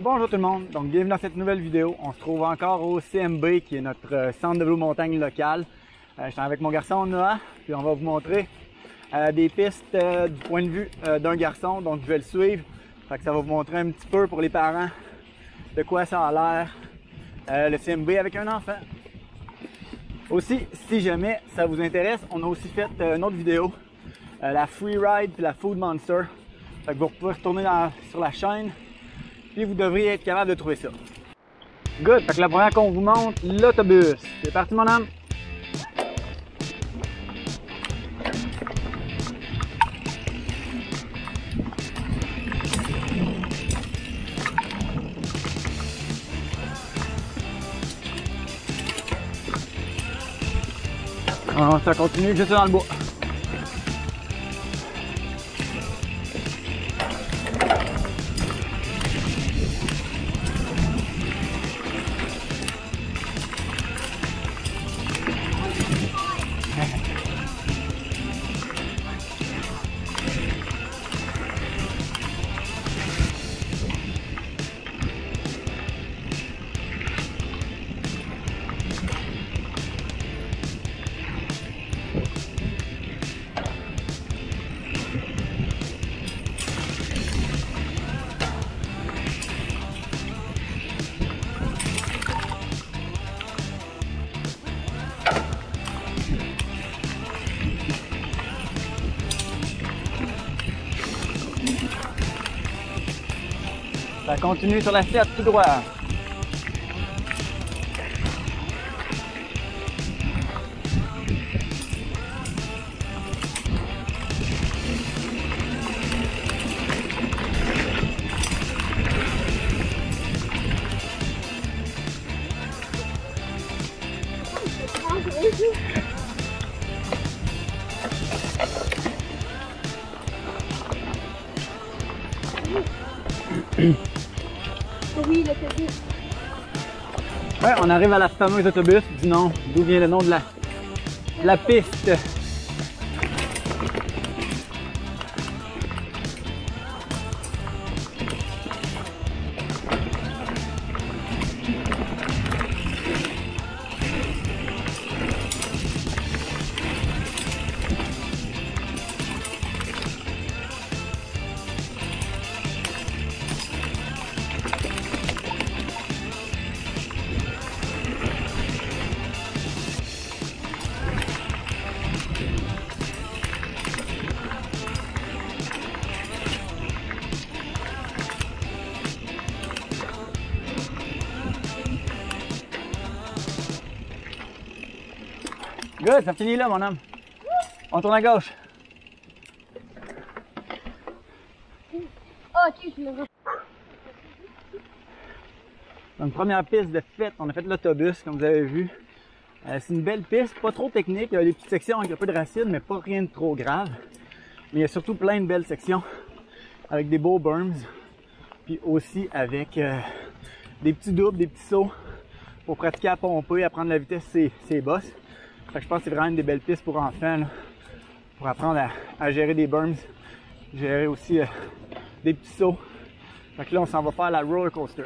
Bonjour tout le monde, donc bienvenue dans cette nouvelle vidéo. On se trouve encore au CMB qui est notre centre de vélo montagne local. Je suis avec mon garçon Noah, puis on va vous montrer des pistes du point de vue d'un garçon. Donc je vais le suivre, fait que ça va vous montrer un petit peu pour les parents de quoi ça a l'air le CMB avec un enfant. Aussi, si jamais ça vous intéresse, on a aussi fait une autre vidéo, la Free Ride puis la Food Monster. Fait que vous pouvez retourner sur la chaîne. Puis vous devriez être capable de trouver ça. Good! Fait que la première qu'on vous montre, l'autobus. C'est parti mon homme! Alors, ça continue juste dans le bois. Ça continue sur la 7 tout droit. Oui, l'autobus. Ouais, on arrive à la fameuse autobus du nom, d'où vient le nom de la piste. Good, ça finit là mon homme. On tourne à gauche. Oh, ok, je me vois. Donc première piste de fête, on a fait l'autobus comme vous avez vu. C'est une belle piste, pas trop technique, il y a des petites sections avec un peu de racines, mais pas rien de trop grave. Mais il y a surtout plein de belles sections avec des beaux berms, puis aussi avec des petits doubles, des petits sauts pour pratiquer à pomper, à prendre la vitesse ses bosses. Fait que je pense que c'est vraiment une des belles pistes pour enfants, là, pour apprendre à gérer des berms, gérer aussi des petits sauts. Fait que là, on s'en va faire la roller coaster.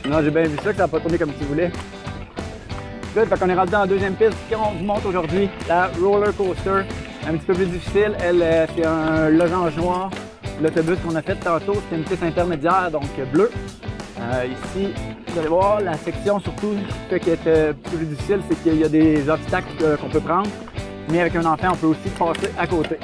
Non, j'ai bien vu ça, que ça n'a pas tourné comme tu voulais. Good, fait qu'on est rendu dans la deuxième piste qu'on vous montre aujourd'hui, la roller coaster. Un petit peu plus difficile, elle, c'est un losange noir. L'autobus qu'on a fait tantôt, c'était une piste intermédiaire, donc bleue. Ici, vous allez voir, la section surtout, ce qui est un peu plus difficile, c'est qu'il y a des obstacles qu'on peut prendre. Mais avec un enfant, on peut aussi passer à côté.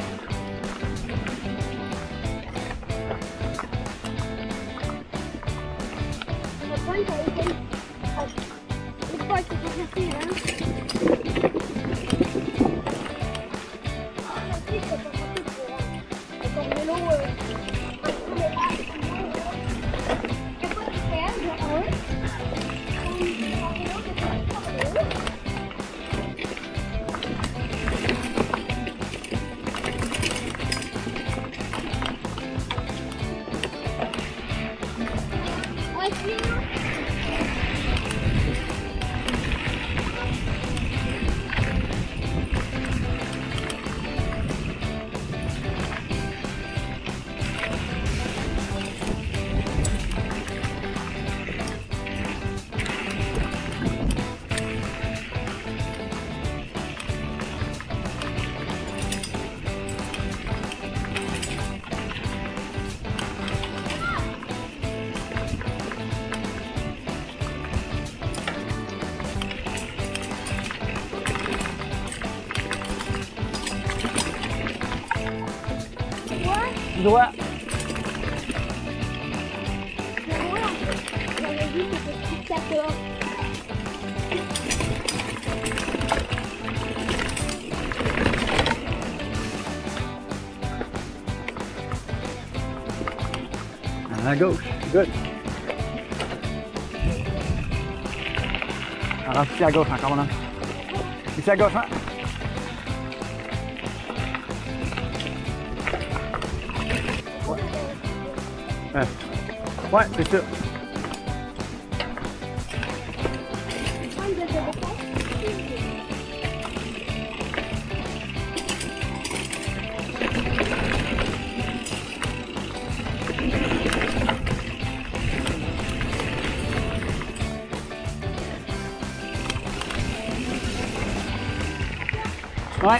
Tout droit. Moi, j'avais vu que c'était 14. À gauche. Good. On rentre ici à gauche encore, mon homme. Ici à gauche, hein? Ouais, c'est ça. Ouais.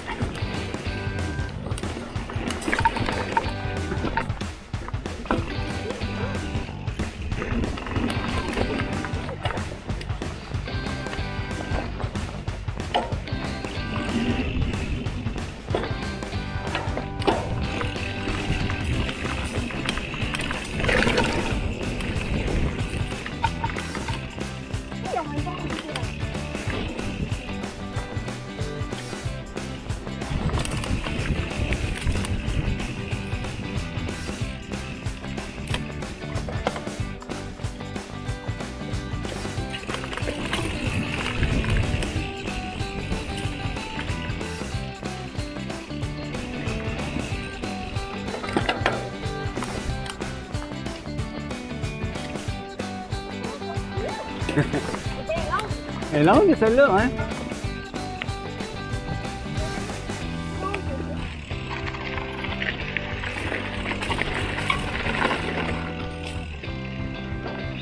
Elle est longue celle-là, hein?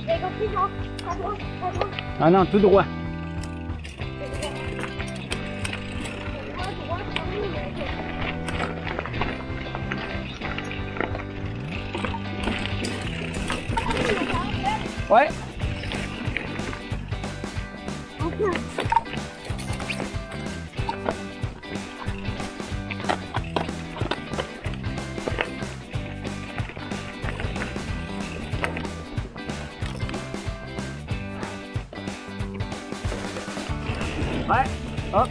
J'ai compris, genre, à droite, à droite. Ah non, tout droit. Ouais. Ouais, hop.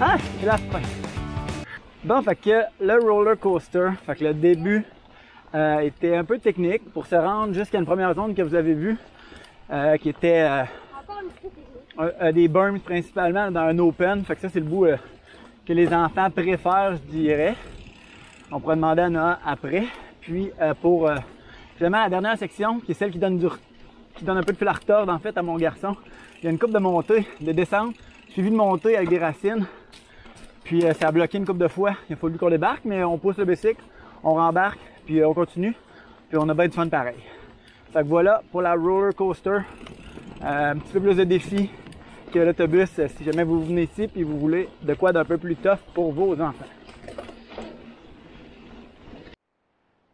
Ah, c'est la fin. Bon, fait que le roller coaster, fait que le début était un peu technique pour se rendre jusqu'à une première zone que vous avez vue, qui était Encore une fois, des berms principalement dans un open. Fait que ça, c'est le bout que les enfants préfèrent, je dirais. On pourrait demander à Noah après. Puis pour finalement la dernière section, qui est celle qui donne un peu de fil à retordre en fait à mon garçon, il y a une coupe de montée, de descente, suivi de montée avec des racines. Puis ça a bloqué une couple de fois. Il a fallu qu'on débarque, mais on pousse le bicycle, on rembarque, puis on continue. Puis on a bien du fun pareil. Fait que voilà pour la roller coaster. Un petit peu plus de défi que l'autobus si jamais vous venez ici puis vous voulez de quoi d'un peu plus tough pour vos enfants.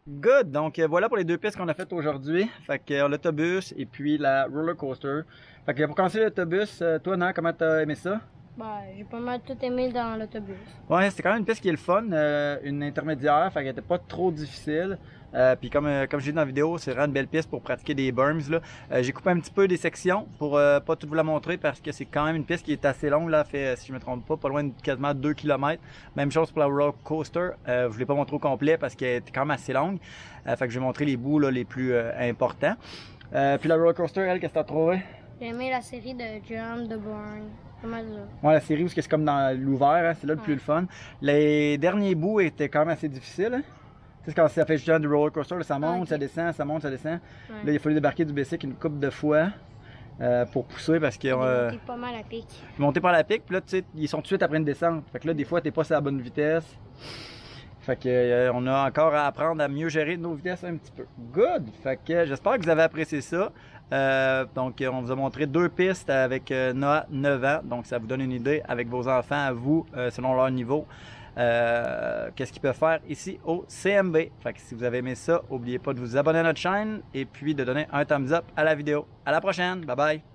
Good! Donc voilà pour les deux pistes qu'on a faites aujourd'hui. Fait que l'autobus et puis la roller coaster. Fait que pour commencer l'autobus, toi Nan, comment t'as aimé ça? bah, j'ai pas mal tout aimé dans l'autobus. Ouais, c'était quand même une piste qui est le fun, une intermédiaire, fait qu'elle était pas trop difficile. Puis comme je dis dans la vidéo, c'est vraiment une belle piste pour pratiquer des berms. J'ai coupé un petit peu des sections pour pas tout vous la montrer parce que c'est quand même une piste qui est assez longue. Là, fait, si je me trompe pas loin de quasiment 2 km. Même chose pour la roller coaster. Je ne l'ai pas montré au complet parce qu'elle était quand même assez longue. Fait que je vais montrer les bouts là, les plus importants. Puis la roller coaster, elle, qu'est-ce que tu as trouvé? J'ai aimé la série de John de Bourne. Ouais, la série où c'est comme dans l'ouvert, hein, c'est là le plus le fun. Les derniers bouts étaient quand même assez difficiles. Hein? Tu sais, quand ça fait juste du roller coaster, là, ça monte, ça descend, ça monte, ça descend. Ouais. Là, il a fallu débarquer du bicycle une couple de fois pour pousser parce qu'ils ont. Monté pas mal à pic. Monté par la pic, puis là, tu sais, ils sont tout de suite après une descente. Fait que là, des fois, t'es pas à la bonne vitesse. Fait que on a encore à apprendre à mieux gérer nos vitesses un petit peu. Good! Fait que j'espère que vous avez apprécié ça. Donc, on vous a montré deux pistes avec Noah 9 ans. Donc, ça vous donne une idée avec vos enfants à vous, selon leur niveau. qu'est-ce qu'ils peuvent faire ici au CMB. Fait que si vous avez aimé ça, n'oubliez pas de vous abonner à notre chaîne et puis de donner un thumbs up à la vidéo. À la prochaine, bye bye!